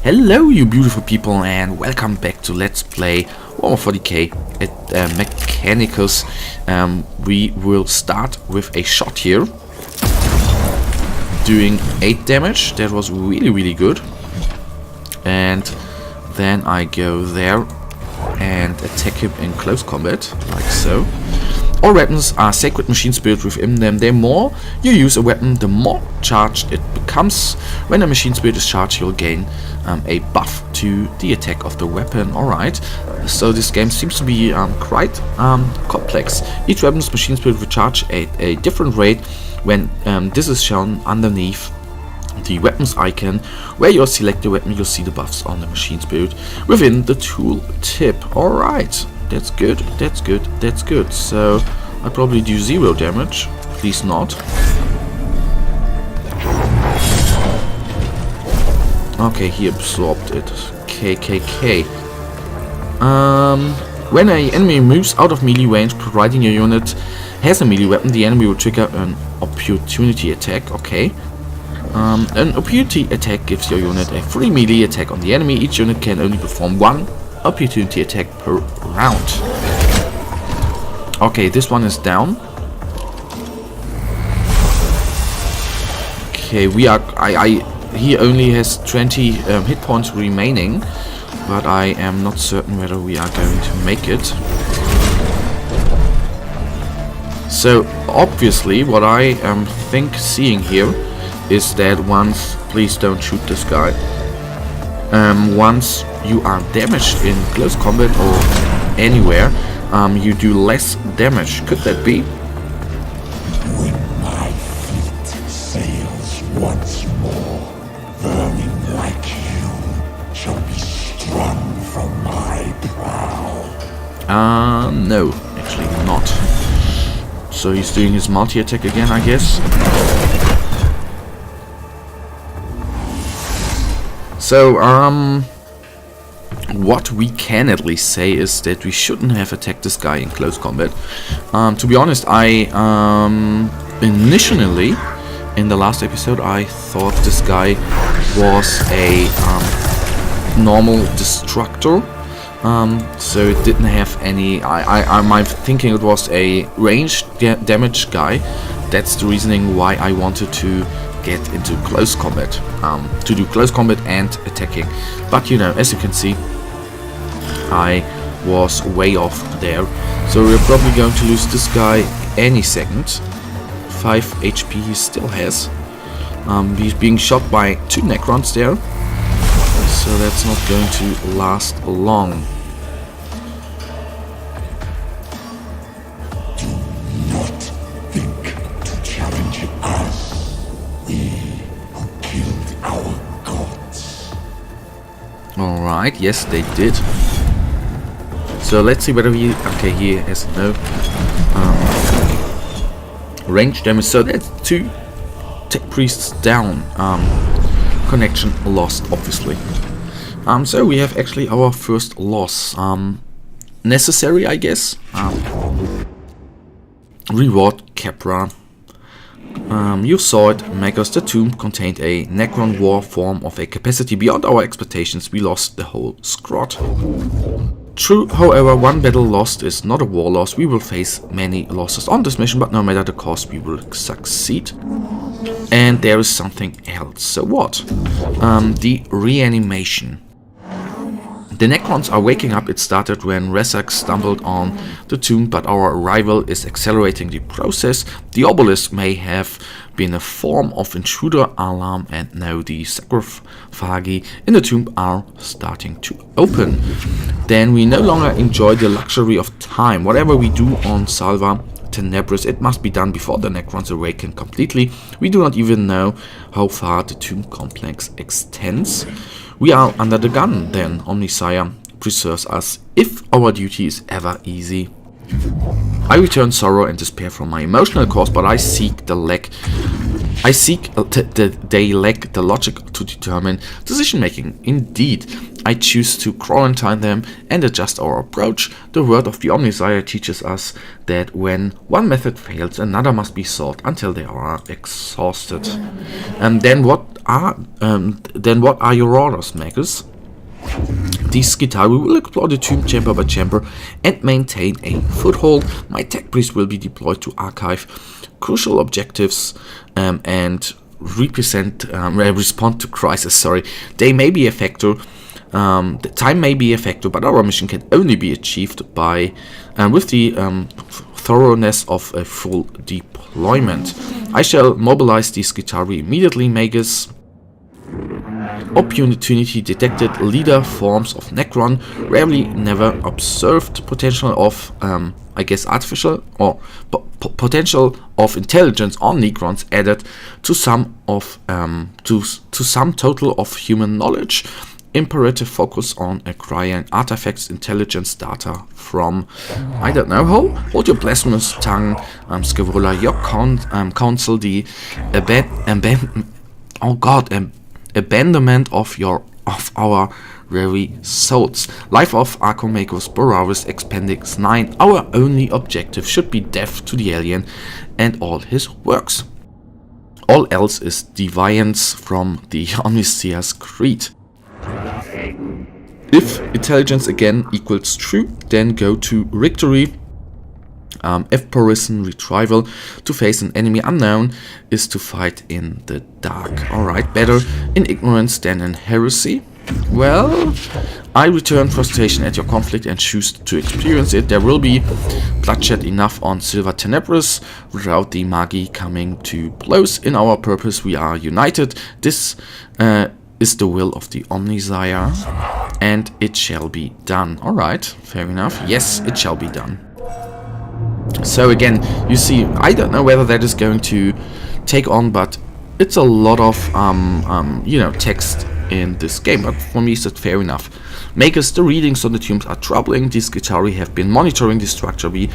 Hello you beautiful people and welcome back to Let's Play Warhammer 40k at Mechanicus. We will start with a shot here, doing 8 damage. That was really good. And then I go there and attack him in close combat, like so. All weapons are sacred machine spirit within them. The more you use a weapon, the more charged it becomes. When a machine spirit is charged, you'll gain a buff to the attack of the weapon. Alright, so this game seems to be quite complex. Each weapon's machine spirit will charge at a different rate. When this is shown underneath the weapons icon, where you select the weapon, you'll see the buffs on the machine spirit within the tool tip. Alright. That's good, that's good, that's good. So I probably do 0 damage. Please not. Okay, he absorbed it. KKK. When an enemy moves out of melee range, providing your unit has a melee weapon, the enemy will trigger an opportunity attack. Okay. An opportunity attack gives your unit a free melee attack on the enemy. Each unit can only perform one opportunity attack per round. Okay, this one is down. Okay, we are. He only has 20 hit points remaining, but I am not certain whether we are going to make it. So obviously, what I am seeing here is that once, please don't shoot this guy. Once you are damaged in close combat or anywhere, you do less damage. Could that be? When my fleet sails once more, vermin like you shall be strung from my prow. No, actually not. So he's doing his multi-attack again, I guess. So, what we can at least say is that we shouldn't have attacked this guy in close combat. To be honest, I initially, in the last episode, I thought this guy was a normal destructor. So it didn't have any. I'm thinking it was a ranged damage guy. That's the reasoning why I wanted to get into close combat, to do close combat and attacking. But you know, as you can see, I was way off there. So we're probably going to lose this guy any second. 5 HP he still has. He's being shot by 2 Necrons there, so that's not going to last long. Alright, yes they did. So let's see whether he... Okay, he has no range damage. So that's 2 tech priests down. Connection lost, obviously. So we have actually our first loss. Necessary, I guess. Reward Capra. You saw it, Magus. The tomb contained a Necron war form of a capacity beyond our expectations. We lost the whole scrot. True, however, one battle lost is not a war loss. We will face many losses on this mission, but no matter the cost, we will succeed. And there is something else. So what? The reanimation. The Necrons are waking up. It started when Rezac stumbled on the tomb, but our arrival is accelerating the process. The obelisk may have been a form of intruder alarm, and now the sarcophagi in the tomb are starting to open. Then we no longer enjoy the luxury of time. Whatever we do on Salva Tenebris, it must be done before the Necrons awaken completely. We do not even know how far the tomb complex extends. We are under the gun then. Omnisire preserves us if our duty is ever easy. I return sorrow and despair from my emotional course, but I seek they lack the logic to determine decision making. Indeed, I choose to quarantine them and adjust our approach. The word of the Omnisire teaches us that when one method fails, another must be sought until they are exhausted. And then what are your orders, Magus? These Skitarii will explore the tomb chamber by chamber and maintain a foothold. My tech priest will be deployed to archive crucial objectives and respond to crisis. Sorry, they may be a factor. The time may be a factor, but our mission can only be achieved by with the thoroughness of a full deployment. I shall mobilize these Skitarii immediately, Magus. Opportunity detected. Leader forms of Necron, rarely never observed. Potential of I guess artificial or potential of intelligence on Necrons added to some of to some total of human knowledge. Imperative focus on acquiring artifacts intelligence data from I don't know. Hold your blasphemous tongue, Scarola. Your counsel the abandonment of our very souls. Life of Archimagos Boraris Appendix 9. Our only objective should be death to the alien and all his works. All else is deviance from the Omnissiah's creed. If intelligence again equals true, then go to victory. If Parison retrieval, to face an enemy unknown is to fight in the dark. Alright, better in ignorance than in heresy. Well, I return frustration at your conflict and choose to experience it. There will be bloodshed enough on Silva Tenebris without the Magi coming to blows. In our purpose we are united. This is the will of the Omnisire, and it shall be done. Alright, fair enough. Yes, it shall be done. So again, you see, I don't know whether that is going to take on, but it's a lot of text in this game, but for me it's fair enough. Makers, the readings on the tombs are troubling. These Skitarii have been monitoring the structure we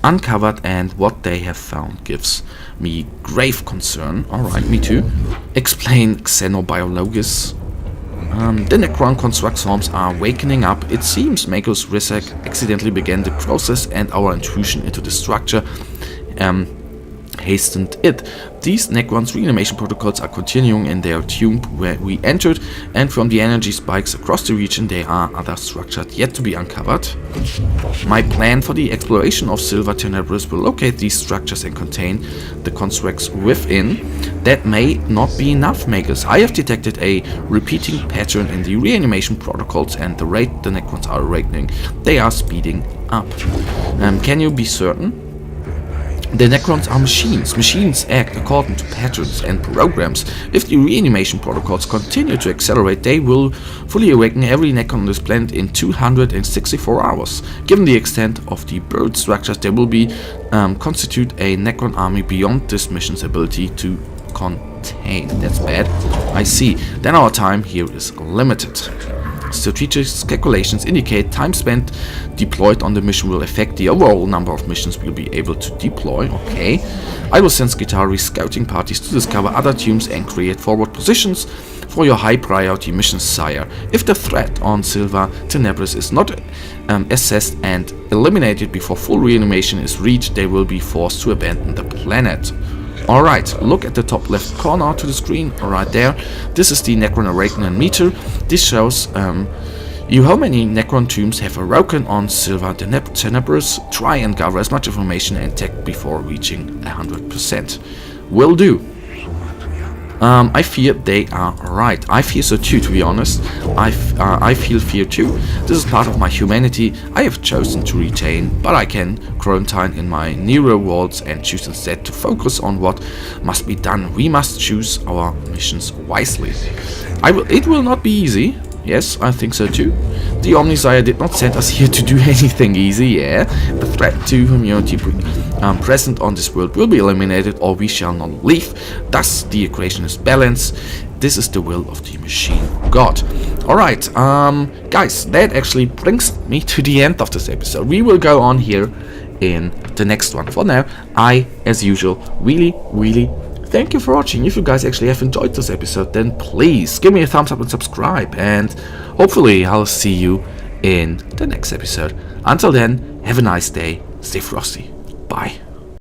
uncovered, and what they have found gives me grave concern. Alright, me too. Explain Xenobiologus. The Necron construct swarms are wakening up. It seems Magos Rizek accidentally began the process, and our intrusion into the structure hastened it. These Necron's reanimation protocols are continuing in their tomb where we entered, and from the energy spikes across the region there are other structures yet to be uncovered. My plan for the exploration of Silva Tenebris will locate these structures and contain the constructs within. That may not be enough, Makers. I have detected a repeating pattern in the reanimation protocols, and the rate the Necrons are awakening, they are speeding up. Can you be certain? The Necrons are machines. Machines act according to patterns and programs. If the reanimation protocols continue to accelerate, they will fully awaken every Necron on this planet in 264 hours. Given the extent of the buried structures, there will be constitute a Necron army beyond this mission's ability to contain. That's bad. I see. Then our time here is limited. Strategic calculations indicate time spent deployed on the mission will affect the overall number of missions we'll be able to deploy. Okay. I will send Skitarii scouting parties to discover other tombs and create forward positions for your high priority missions, sire. If the threat on Silva Tenebris is not assessed and eliminated before full reanimation is reached, they will be forced to abandon the planet. Alright, look at the top left corner to the screen, right there. This is the Necron Awakening meter. This shows you how many Necron tombs have awoken on Silva Tenebris. Try and gather as much information and tech before reaching 100%. Will do. I fear they are right. I fear so too, to be honest. I feel fear too. This is part of my humanity I have chosen to retain, but I can quarantine in my Nero worlds and choose instead to focus on what must be done. We must choose our missions wisely. It will not be easy. Yes, I think so too. The Omnisire did not send us here to do anything easy, yeah. The threat to humanity present on this world will be eliminated, or we shall not leave. Thus, the equation is balanced. This is the will of the machine god. Alright, guys, that actually brings me to the end of this episode. We will go on here in the next one. For now, I, as usual, really thank you for watching. If you guys actually have enjoyed this episode, then please give me a thumbs up and subscribe. And hopefully I'll see you in the next episode. Until then, have a nice day. Stay frosty. Bye.